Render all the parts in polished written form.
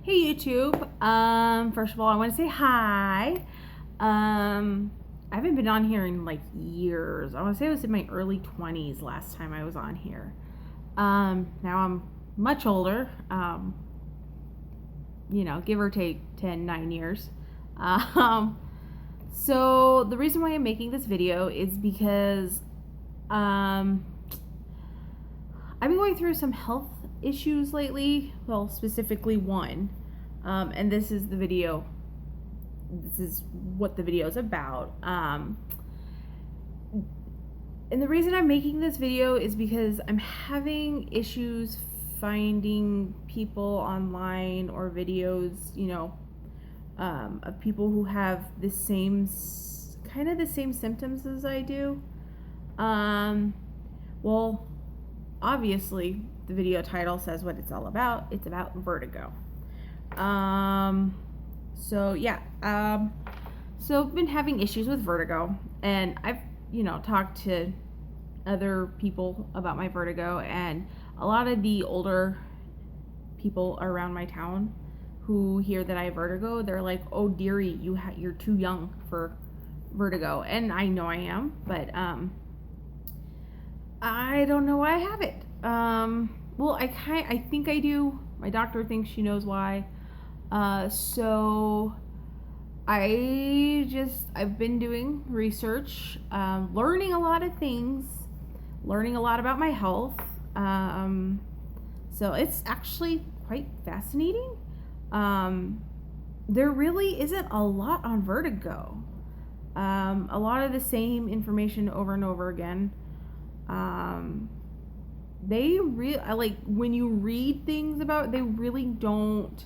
Hey YouTube. First of all, I want to say hi. I haven't been on here in like years. I want to say I was in my early 20s last time I was on here. Now I'm much older. Give or take 9 years. Um, so the reason why I'm making this video is because I've been going through some health issues lately. Well, specifically one. And this is the video. This is what the video is about. And the reason I'm making this video is because I'm having issues finding people online or videos, of people who have the same symptoms as I do. Well, obviously the video title says what it's all about. It's about vertigo. So I've been having issues with vertigo, and I've talked to other people about my vertigo, and a lot of the older people around my town who hear that I have vertigo, they're like, "Oh dearie, you're too young for vertigo." And I know I am, but I don't know why I have it. Well, I think I do. My doctor thinks she knows why. So I've been doing research, learning a lot of things, learning a lot about my health. So it's actually quite fascinating. There really isn't a lot on vertigo. A lot of the same information over and over again. When you read things about it, they really don't.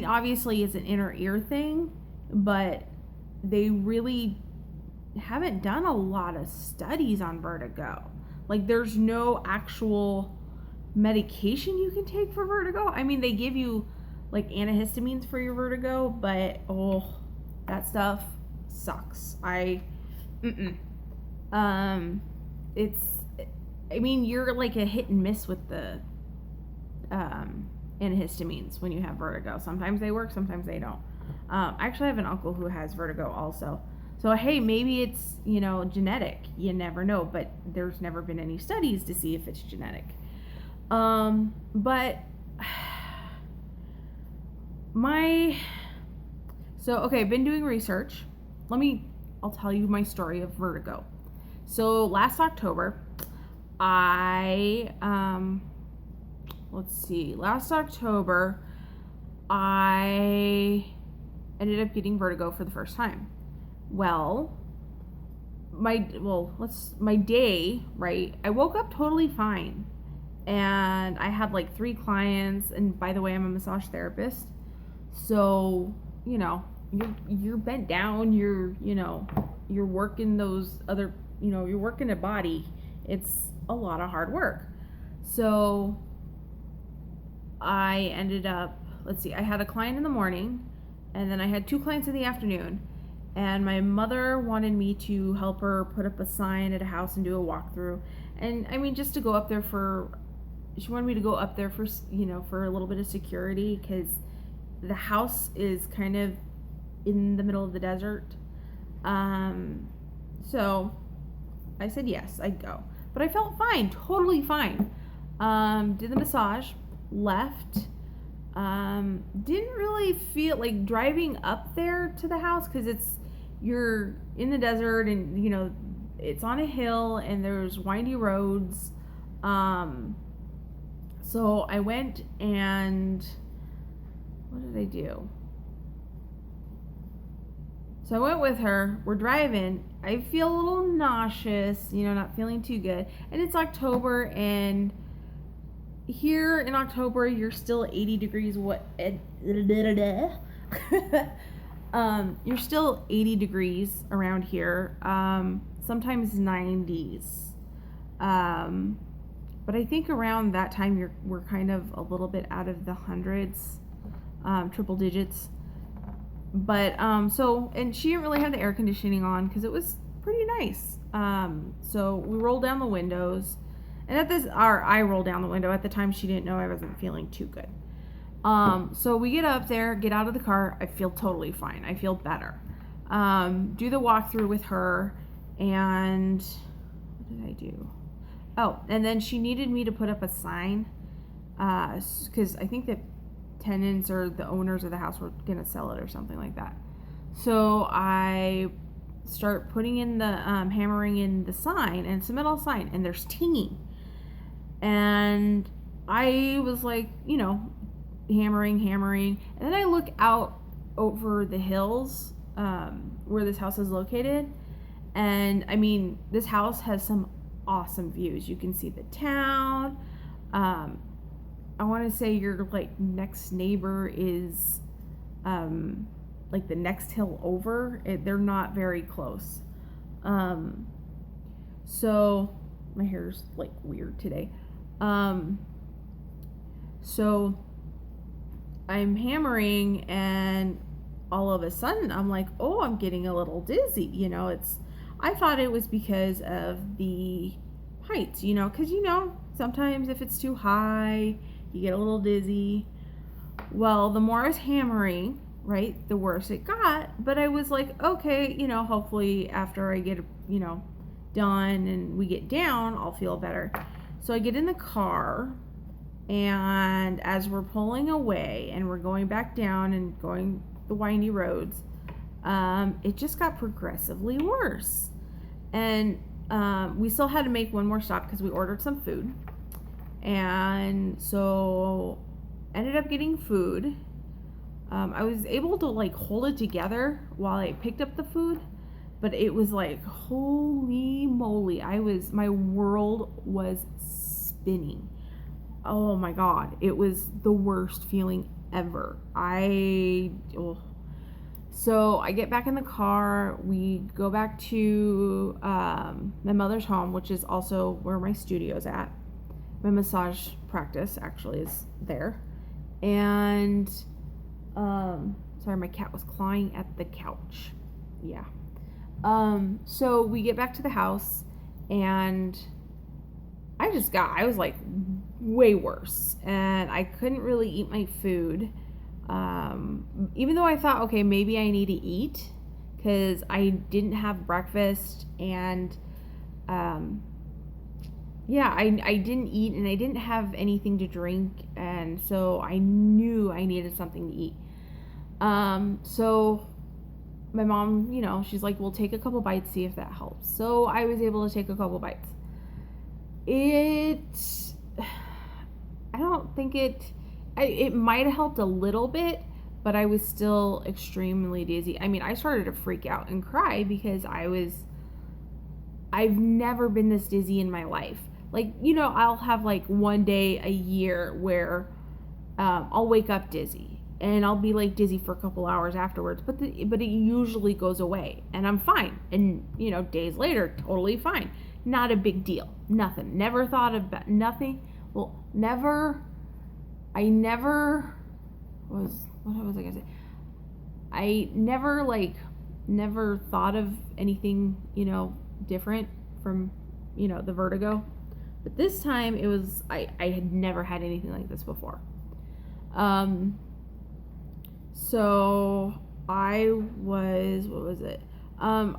Obviously it's an inner ear thing, but they really haven't done a lot of studies on vertigo. Like, there's no actual medication you can take for vertigo. They give you like antihistamines for your vertigo, but that stuff sucks. You're like a hit and miss with the antihistamines when you have vertigo. Sometimes they work, sometimes they don't. I actually have an uncle who has vertigo also. So hey, maybe it's genetic. You never know, but there's never been any studies to see if it's genetic. I've been doing research. I'll tell you my story of vertigo. So last October, I ended up getting vertigo for the first time. My day, right? I woke up totally fine. And I had like 3 clients, and by the way, I'm a massage therapist. So, you're bent down, you're working those other, you're working a body. It's a lot of hard work. So I ended up, I had a client in the morning, and then I had 2 clients in the afternoon. And my mother wanted me to help her put up a sign at a house and do a walkthrough. And just to go up there she wanted me to go up there for a little bit of security, because the house is kind of in the middle of the desert. So I said yes, I'd go. But I felt fine, totally fine. Did the massage, left. Didn't really feel like driving up there to the house, because you're in the desert, and it's on a hill, and there's windy roads. So I went, and what did I do? So I went with her. We're driving. I feel a little nauseous, not feeling too good. And it's October, and here in October, you're still 80 degrees. You're still 80 degrees around here. Sometimes 90s. But I think around that time we're kind of a little bit out of the hundreds, triple digits. But and she didn't really have the air conditioning on because it was pretty nice. So we rolled down the windows, and I rolled down the window. At the time, she didn't know I wasn't feeling too good. So we get up there, get out of the car. I feel totally fine. I feel better. Do the walkthrough with her, and what did I do? Oh, and then she needed me to put up a sign, because I think the tenants or the owners of the house were gonna sell it or something like that. So I start putting in the hammering in the sign, and it's a metal sign, and there's tinging, and I was like, hammering, and then I look out over the hills where this house is located, and I mean, this house has some awesome views. You can see the town. I want to say your like next neighbor is like the next hill over. They're not very close. So my hair's like weird today. So I'm hammering, and all of a sudden I'm like, oh, I'm getting a little dizzy. I thought it was because of the heights, because sometimes if it's too high, you get a little dizzy. Well, the more I was hammering, right, the worse it got. But I was like, okay, hopefully after I get, done and we get down, I'll feel better. So I get in the car, and as we're pulling away and we're going back down and going the windy roads, it just got progressively worse. And we still had to make one more stop because we ordered some food. And so ended up getting food. I was able to like hold it together while I picked up the food, but it was like, holy moly, my world was spinning. Oh my God, it was the worst feeling ever. So I get back in the car, we go back to my mother's home, which is also where my studio's at. My massage practice actually is there. And sorry, my cat was clawing at the couch. Yeah. So we get back to the house, and I was like way worse, and I couldn't really eat my food. Even though I thought, okay, maybe I need to eat because I didn't have breakfast, and I didn't eat, and I didn't have anything to drink, and so I knew I needed something to eat. So my mom, she's like, we'll take a couple bites, see if that helps. So I was able to take a couple bites. I don't think it might have helped a little bit, but I was still extremely dizzy. I mean, I started to freak out and cry because I've never been this dizzy in my life. Like, I'll have like one day a year where I'll wake up dizzy, and I'll be like dizzy for a couple hours afterwards, but it usually goes away, and I'm fine. And days later, totally fine. Not a big deal. Nothing. Never thought about nothing. Well, never. What was I gonna say? I never thought of anything, different from, the vertigo. But this time it was, I had never had anything like this before. So I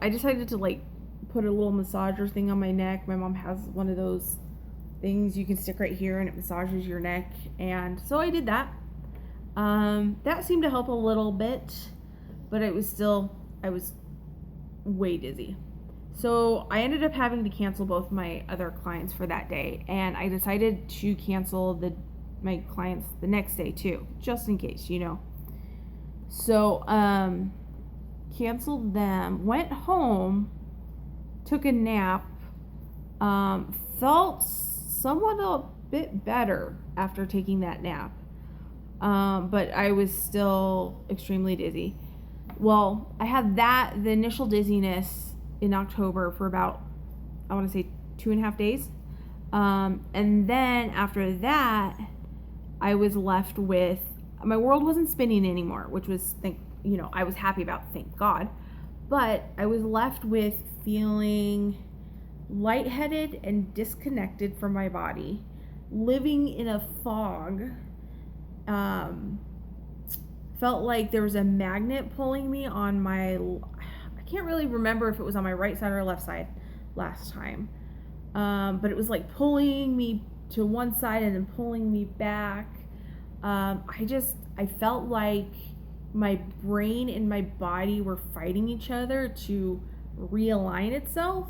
decided to like put a little massager thing on my neck. My mom has one of those things you can stick right here, and it massages your neck. And so I did that. That seemed to help a little bit, but I was way dizzy. So I ended up having to cancel both my other clients for that day, and I decided to cancel my clients the next day too, just in case, So canceled them, went home, took a nap, felt somewhat a bit better after taking that nap, but I was still extremely dizzy. Well, I had the initial dizziness in October for about, I want to say 2.5 days, and then after that I was left with, my world wasn't spinning anymore, which was I was happy about, thank God, but I was left with feeling lightheaded and disconnected from my body, living in a fog, felt like there was a magnet pulling me on my, I can't really remember if it was on my right side or left side last time. But it was like pulling me to one side and then pulling me back. I felt like my brain and my body were fighting each other to realign itself.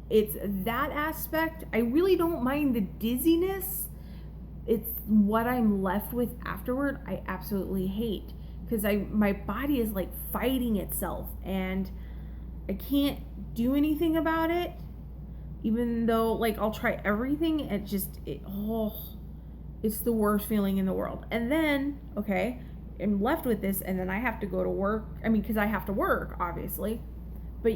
It's that aspect. I really don't mind the dizziness. It's what I'm left with afterward I absolutely hate, because my body is like fighting itself and I can't do anything about it, even though like I'll try everything. It's the worst feeling in the world. And then okay, I'm left with this, and then I have to go to work. I mean, because I have to work obviously, but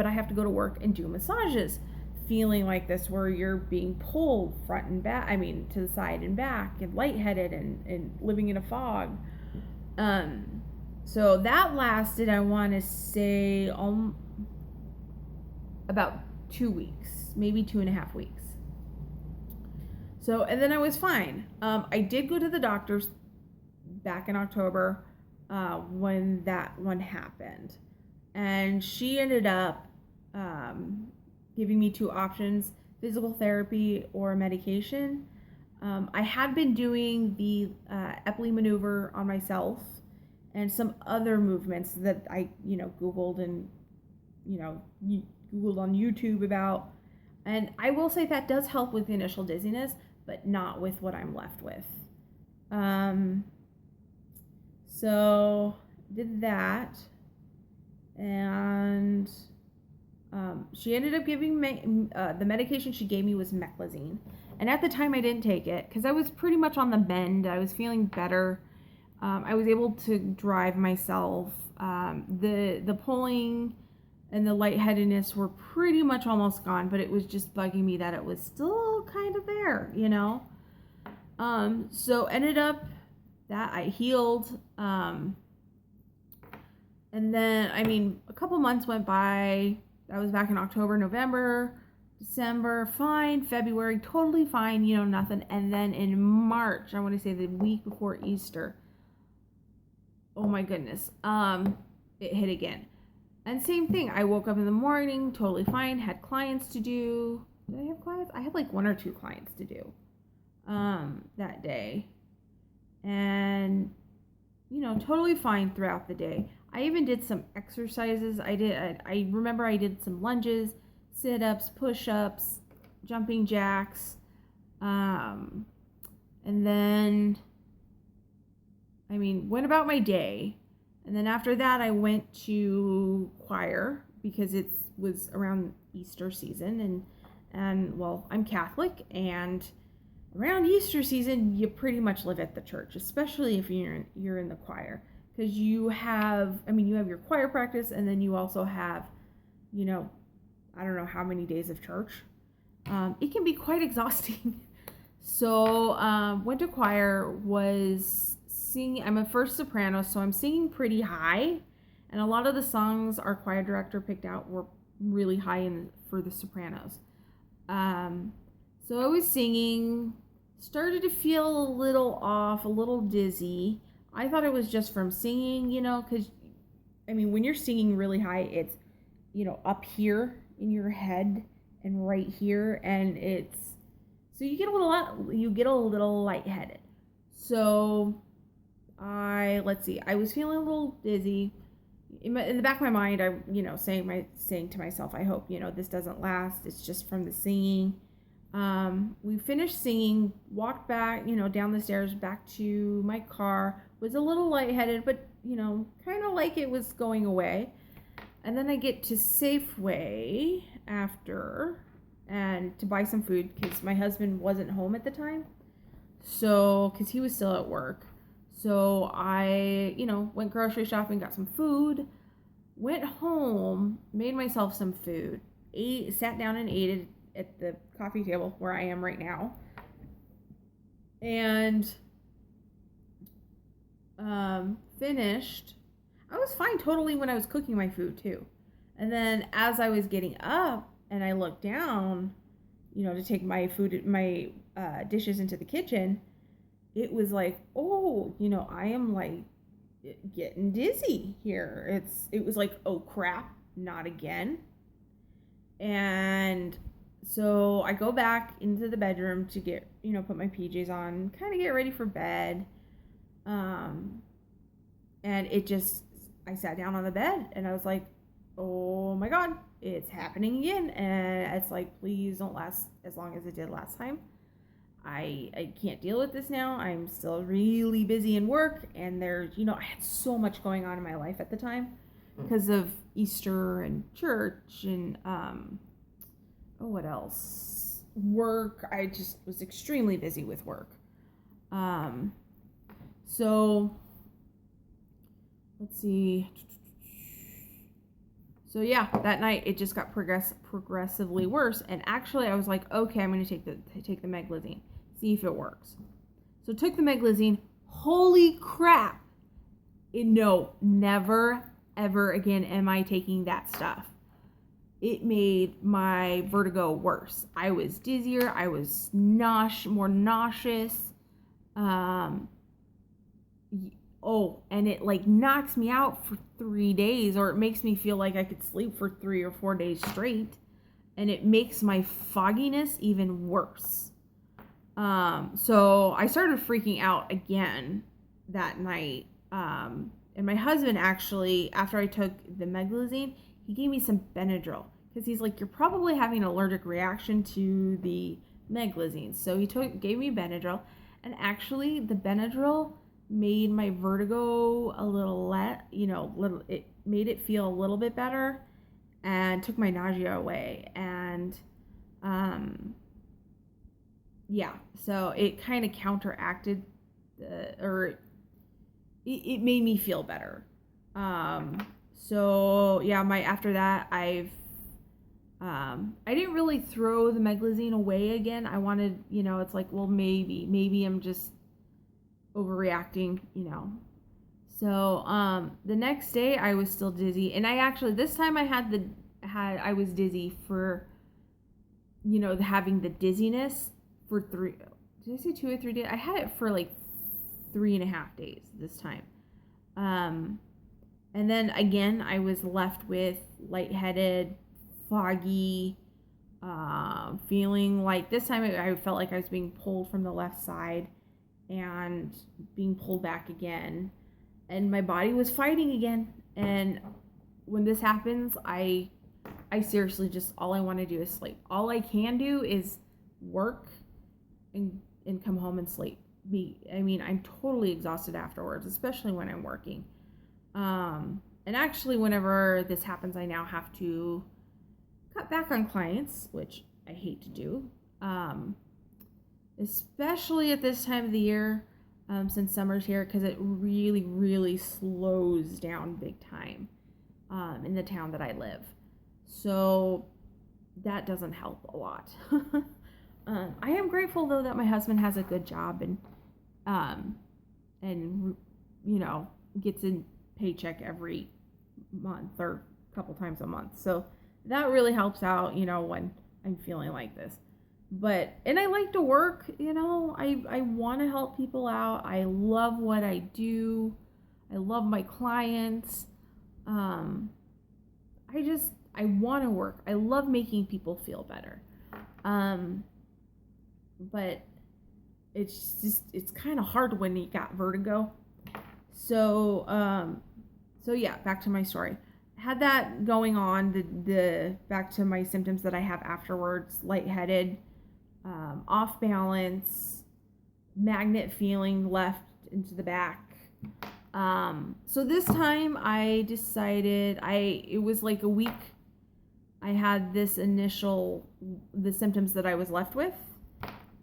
I have to go to work and do massages, feeling like this, where you're being pulled front and back, to the side and back, and lightheaded and living in a fog. So that lasted, I want to say, about 2 weeks, maybe 2.5 weeks. So, and then I was fine. I did go to the doctor's back in October when that one happened. And she ended up giving me 2 options: physical therapy or medication. I had been doing the Epley maneuver on myself and some other movements that I, Googled and, Googled on YouTube about. And I will say that does help with the initial dizziness, but not with what I'm left with. So did that. And she ended up giving me, the medication she gave me was meclizine. And at the time I didn't take it because I was pretty much on the mend. I was feeling better. I was able to drive myself. The pulling and the lightheadedness were pretty much almost gone, but it was just bugging me that it was still kind of there, So ended up that I healed. And then, a couple months went by. I was back in October, November, December, fine. February, totally fine, nothing. And then in March, I want to say the week before Easter, oh my goodness, it hit again. And same thing, I woke up in the morning, totally fine, had clients to do. Did I have clients? I had like 1 or 2 clients to do that day. And, totally fine throughout the day. I even did some exercises. I remember I did some lunges, sit-ups, push-ups, jumping jacks. And then, went about my day. And then after that, I went to choir because it was around Easter season. And well, I'm Catholic, and around Easter season, you pretty much live at the church, especially if you're in the choir. Because you have your choir practice, and then you also have, I don't know how many days of church. It can be quite exhausting. So, went to choir, was singing. I'm a first soprano, so I'm singing pretty high. And a lot of the songs our choir director picked out were really high for the sopranos. So I was singing, started to feel a little off, a little dizzy. I thought it was just from singing, because, when you're singing really high, it's, up here in your head and right here, and so you get a little lightheaded. So I was feeling a little dizzy. In the back of my mind, I, saying to myself, I hope, this doesn't last. It's just from the singing. We finished singing, walked back, down the stairs back to my car, was a little lightheaded, but, kind of like it was going away. And then I get to Safeway after, and to buy some food, because my husband wasn't home at the time. So, because he was still at work. So I, went grocery shopping, got some food, went home, made myself some food, sat down and ate it at the coffee table where I am right now. And finished. I was fine totally when I was cooking my food too. And then as I was getting up and I looked down, to take my dishes into the kitchen, it was like, oh, I am like getting dizzy here. It was like, oh crap, not again. And so I go back into the bedroom to get, put my PJs on, kind of get ready for bed. And I sat down on the bed and I was like, oh my God, it's happening again. And it's like, please don't last as long as it did last time. I can't deal with this now. I'm still really busy in work, and there's, I had so much going on in my life at the time because of Easter and church and, what else? Work. I just was extremely busy with work. So let's see. So yeah, that night it just got progressively worse, and actually I was like, okay, I'm going to take the meglizine, see if it works. So took the meglizine. Holy crap! No, never ever again am I taking that stuff. It made my vertigo worse. I was dizzier. I was more nauseous. And it like knocks me out for 3 days, or it makes me feel like I could sleep for 3 or 4 days straight, and it makes my fogginess even worse. So I started freaking out again that night. And my husband actually, after I took the meglizine, he gave me some Benadryl because he's like, you're probably having an allergic reaction to the meglizine. So he gave me Benadryl, and actually the Benadryl made my vertigo a little it made it feel a little bit better and took my nausea away. And so it kind of counteracted it made me feel better. After that I didn't really throw the meglizine away again. I wanted, it's like, well, maybe I'm just overreacting, So the next day I was still dizzy, and this time I was dizzy for, having the dizziness for 3. Did I say 2 or 3 days? I had it for like 3.5 days this time. And then again I was left with lightheaded, foggy, feeling like this time I felt like I was being pulled from the left side and being pulled back again, and my body was fighting again. And when this happens, I seriously just, all I want to do is sleep. All I can do is work and come home and sleep. I'm totally exhausted afterwards, especially when I'm working. And actually whenever this happens, I now have to cut back on clients, which I hate to do. Especially at this time of the year, since summer's here, because it really, really slows down big time in the town that I live. So that doesn't help a lot. I am grateful though that my husband has a good job and gets a paycheck every month or a couple times a month. So that really helps out, when I'm feeling like this. And I like to work, I want to help people out. I love what I do. I love my clients. I want to work. I love making people feel better. But it's kind of hard when you got vertigo. So yeah, back to my story. Had that going on, the back to my symptoms that I have afterwards: lightheaded, off balance, magnet feeling left into the back. So this time I decided it was like a week. I had the symptoms that I was left with,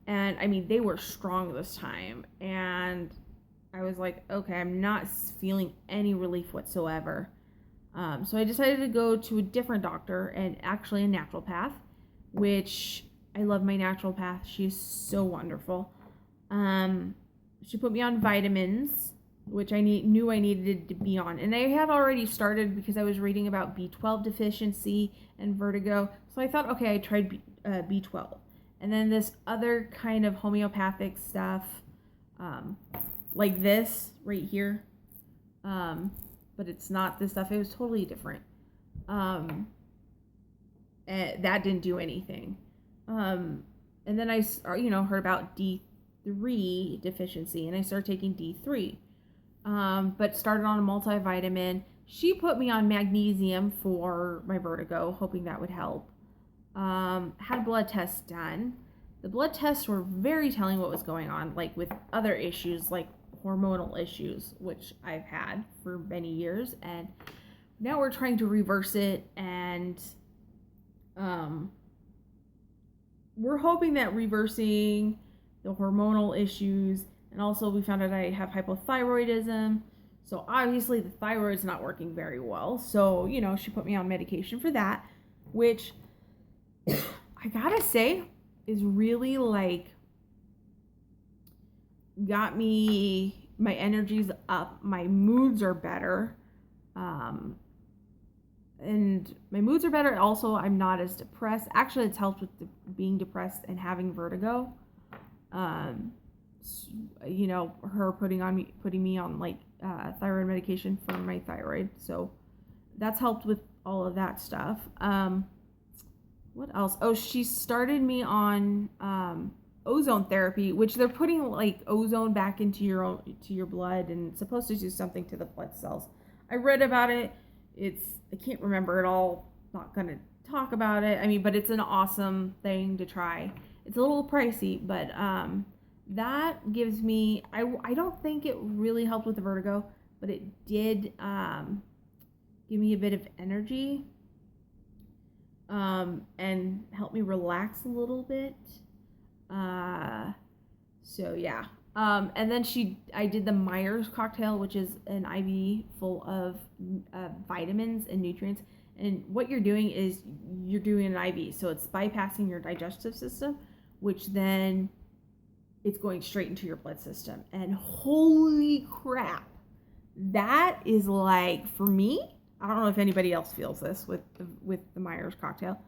and they were strong this time, and I was like, okay, I'm not feeling any relief whatsoever. So I decided to go to a different doctor, and actually a naturopath, which I love my naturopath. She is so wonderful. She put me on vitamins, which I knew I needed to be on. And I had already started because I was reading about B12 deficiency and vertigo. So I thought, okay, I tried B12. And then this other kind of homeopathic stuff, like this right here. But it's not this stuff. It was totally different. And that didn't do anything. And then I, heard about D3 deficiency, and I started taking D3. But started on a multivitamin. She put me on magnesium for my vertigo, hoping that would help. Had blood tests done. The blood tests were very telling what was going on, like with other issues, like hormonal issues, which I've had for many years, and now we're trying to reverse it, and we're hoping that reversing the hormonal issues, and also we found out I have hypothyroidism, so obviously the thyroid's not working very well, so she put me on medication for that, which I gotta say is really like got me, my energy's up, my moods are better, and my moods are better. Also, I'm not as depressed. Actually, it's helped with being depressed and having vertigo. Her putting me on like thyroid medication for my thyroid, so that's helped with all of that stuff. What else? Oh, she started me on ozone therapy, which they're putting like ozone back into your blood, and it's supposed to do something to the blood cells. I read about it. I can't remember it all. Not gonna talk about it. I mean, but it's an awesome thing to try. It's a little pricey, but that gives me. I don't think it really helped with the vertigo, but it did give me a bit of energy. And help me relax a little bit. So yeah. And then I did the Myers cocktail, which is an IV full of vitamins and nutrients. And what you're doing is you're doing an IV, so it's bypassing your digestive system, which then it's going straight into your blood system. And holy crap, that is like, for me, I don't know if anybody else feels this with the Myers cocktail.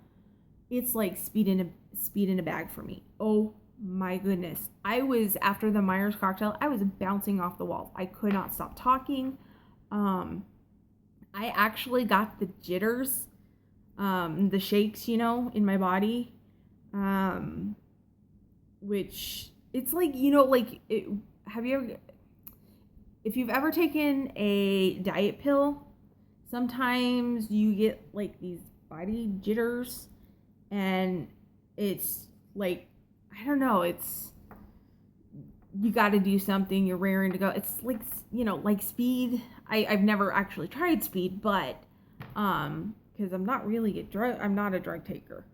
It's like speed in a bag for me. Oh my goodness. After the Myers cocktail, I was bouncing off the walls. I could not stop talking. I actually got the jitters, the shakes, in my body. Which it's like, if you've ever taken a diet pill, sometimes you get like these body jitters, and it's like, I don't know, it's, you got to do something, you're raring to go. It's like, like speed. I've never actually tried speed, but because I'm not a drug taker.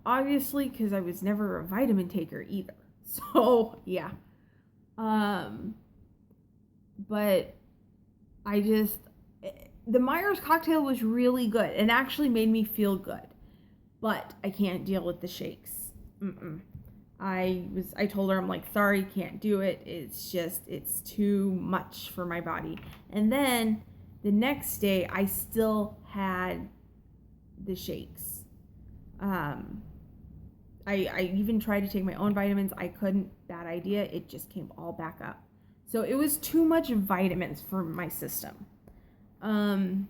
Obviously, because I was never a vitamin taker either. So yeah. But the Myers cocktail was really good and actually made me feel good, but I can't deal with the shakes. I told her, I'm like, sorry, can't do it. It's too much for my body. And then the next day I still had the shakes. I even tried to take my own vitamins. I couldn't. Bad idea. It just came all back up. So it was too much vitamins for my system. And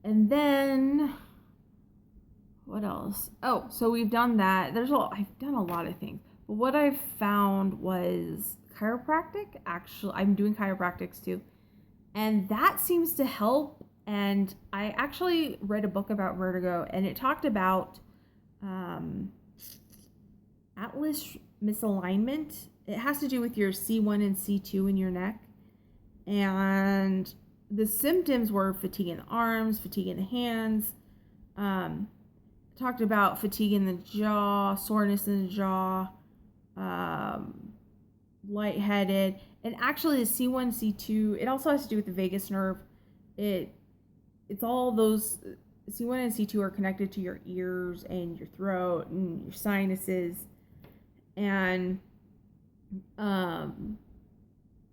then what else? Oh, so we've done that. I've done a lot of things. But what I've found was chiropractic. Actually, I'm doing chiropractics too. And that seems to help. And I actually read a book about vertigo, and it talked about atlas misalignment. It has to do with your C1 and C2 in your neck. And the symptoms were fatigue in the arms, fatigue in the hands. Talked about fatigue in the jaw, soreness in the jaw, lightheaded. And actually the C1, C2, it also has to do with the vagus nerve. It's all those, C1 and C2 are connected to your ears and your throat and your sinuses. And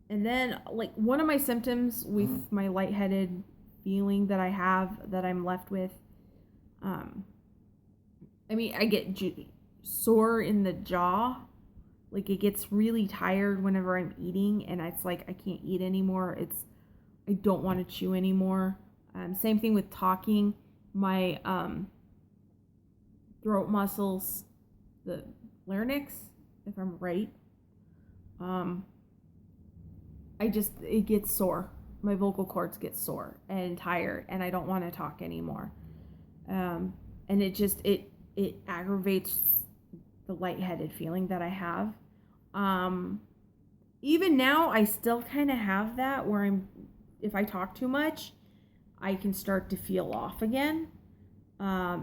then like one of my symptoms with my lightheaded feeling that I have, that I'm left with, I get sore in the jaw. Like it gets really tired whenever I'm eating, and it's like I can't eat anymore. I don't want to chew anymore. Same thing with talking. My throat muscles, the larynx, if I'm right, it gets sore. My vocal cords get sore and tired, and I don't want to talk anymore. And it aggravates the lightheaded feeling that I have. Even now, I still kind of have that where if I talk too much, I can start to feel off again. I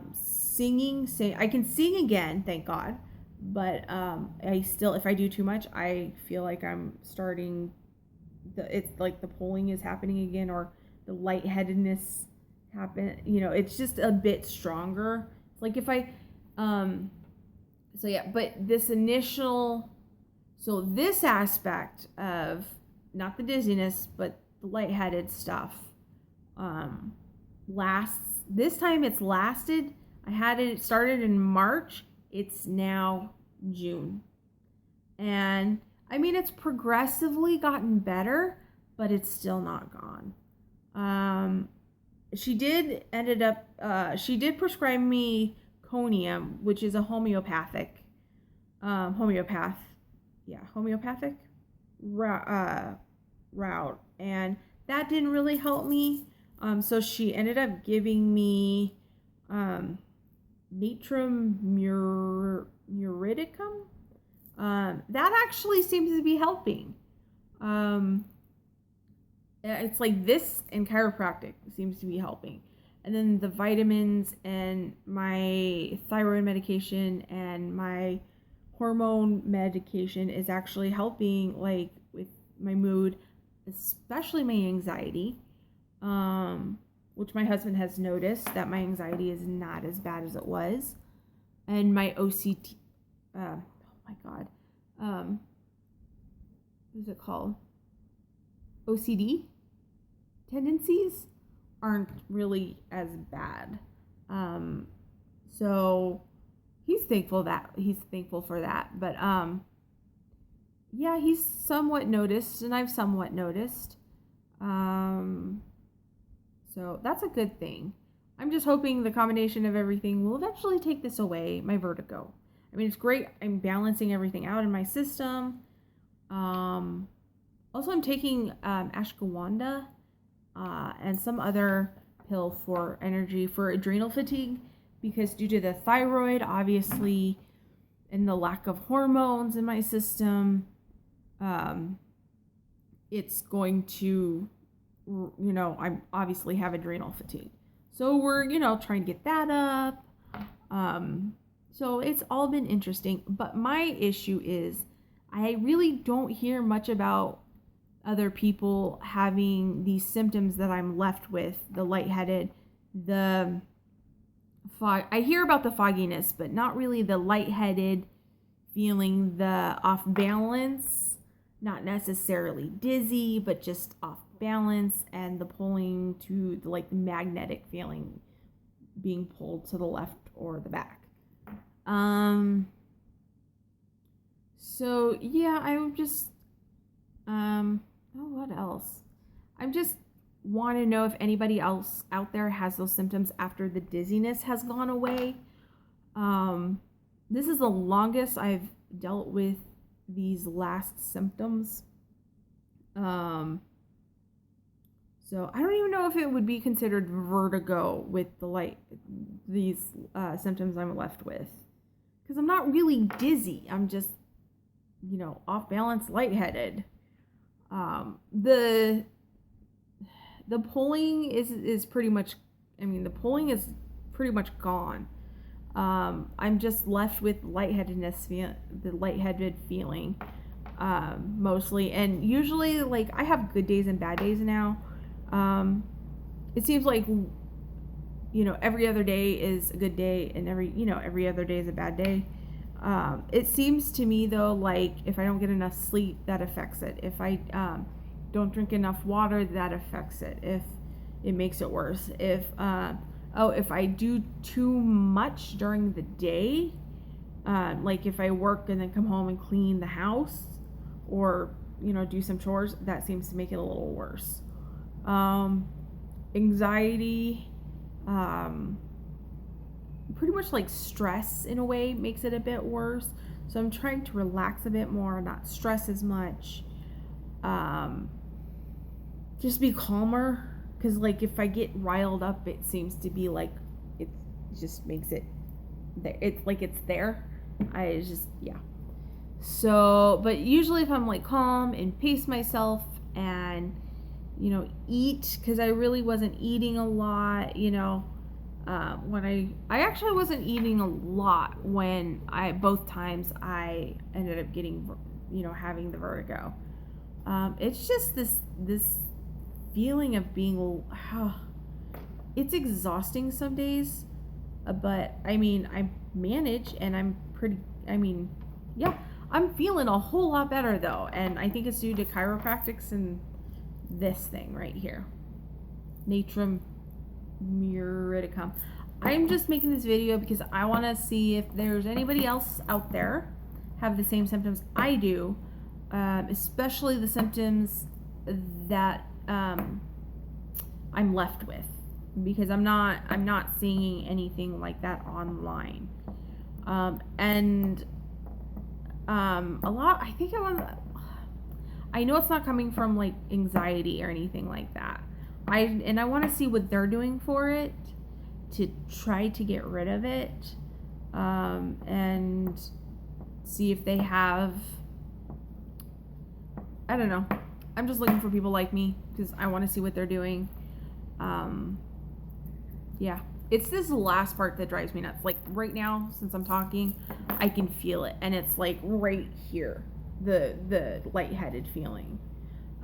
can sing again, thank God. But if I do too much, I feel like I'm starting, it's like the pulling is happening again, or the lightheadedness happen. It's just a bit stronger. It's like if I, but this aspect of not the dizziness, but the lightheaded stuff, this time it's lasted. It started in March. It's now June. And I mean, it's progressively gotten better, but it's still not gone. She did prescribe me conium, which is a homeopathic route, and that didn't really help me. So she ended up giving me natrum muriticum. That actually seems to be helping. It's like this and chiropractic seems to be helping. And then the vitamins and my thyroid medication and my hormone medication is actually helping, like with my mood, especially my anxiety, which my husband has noticed that my anxiety is not as bad as it was. And my OCT, oh my God, what is it called? OCD tendencies aren't really as bad. So he's thankful for that. But yeah, he's somewhat noticed, and I've somewhat noticed. So that's a good thing. I'm just hoping the combination of everything will eventually take this away, my vertigo. I mean, it's great. I'm balancing everything out in my system. Also, I'm taking ashwagandha and some other pill for energy, for adrenal fatigue, because due to the thyroid, obviously, and the lack of hormones in my system, it's going to, I obviously have adrenal fatigue. So we're, trying to get that up. So it's all been interesting. But my issue is I really don't hear much about other people having these symptoms that I'm left with, the lightheaded, the fog. I hear about the fogginess, but not really the lightheaded feeling, the off balance, not necessarily dizzy, but just off balance, and the pulling to the magnetic feeling, being pulled to the left or the back. So yeah, I'm just what else? I just want to know if anybody else out there has those symptoms after the dizziness has gone away. This is the longest I've dealt with these last symptoms. So I don't even know if it would be considered vertigo with these symptoms I'm left with, because I'm not really dizzy. I'm just, off balance, lightheaded. The pulling is pretty much, the pulling is pretty much gone. I'm just left with lightheadedness, the lightheaded feeling, mostly. And usually, I have good days and bad days now. It seems like, every other day is a good day, and every other day is a bad day. It seems to me, though, like if I don't get enough sleep, that affects it. If I don't drink enough water, that affects it. If it makes it worse. If I do too much during the day, Like if I work and then come home and clean the house or, do some chores, that seems to make it a little worse. Anxiety, pretty much like stress in a way makes it a bit worse. So I'm trying to relax a bit more, not stress as much. Just be calmer. Because like if I get riled up, it seems to be like it just makes it there. It's like it's there. Yeah. So, but usually if I'm like calm and pace myself and eat, because I really wasn't eating a lot. When I actually wasn't eating a lot when both times I ended up getting having the vertigo. It's just this feeling of being it's exhausting some days, but I mean I manage and I'm pretty, yeah, I'm feeling a whole lot better though, and I think it's due to chiropractics and this thing right here, Natrum muridicum. I'm just making this video because I want to see if there's anybody else out there have the same symptoms I do, especially the symptoms that I'm left with, because I'm not seeing anything like that online, and a lot. I know it's not coming from like anxiety or anything like that. I want to see what they're doing for it to try to get rid of it, and see if they have. I don't know. I'm just looking for people like me because I want to see what they're doing. Yeah, it's this last part that drives me nuts. Like right now, since I'm talking, I can feel it, and it's like right here, the lightheaded feeling.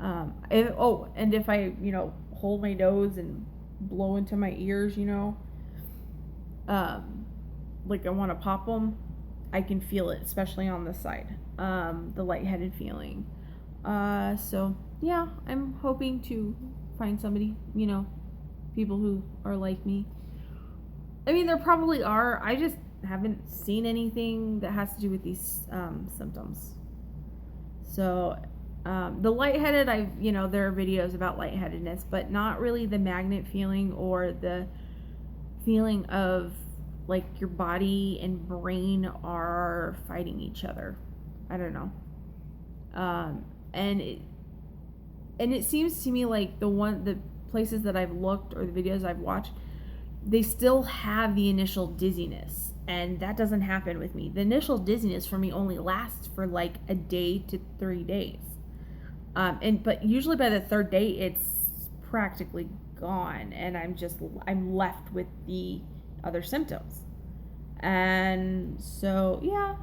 And if I hold my nose and blow into my ears, like I want to pop them, I can feel it, especially on this side. The lightheaded feeling. So yeah, I'm hoping to find somebody, people who are like me. I mean, there probably are. I just haven't seen anything that has to do with these symptoms. So the lightheaded, there are videos about lightheadedness, but not really the magnet feeling or the feeling of like your body and brain are fighting each other. I don't know. And it seems to me like the places that I've looked or the videos I've watched, they still have the initial dizziness, and that doesn't happen with me. The initial dizziness for me only lasts for like a day to 3 days, but usually by the third day it's practically gone, and I'm left with the other symptoms, and so yeah.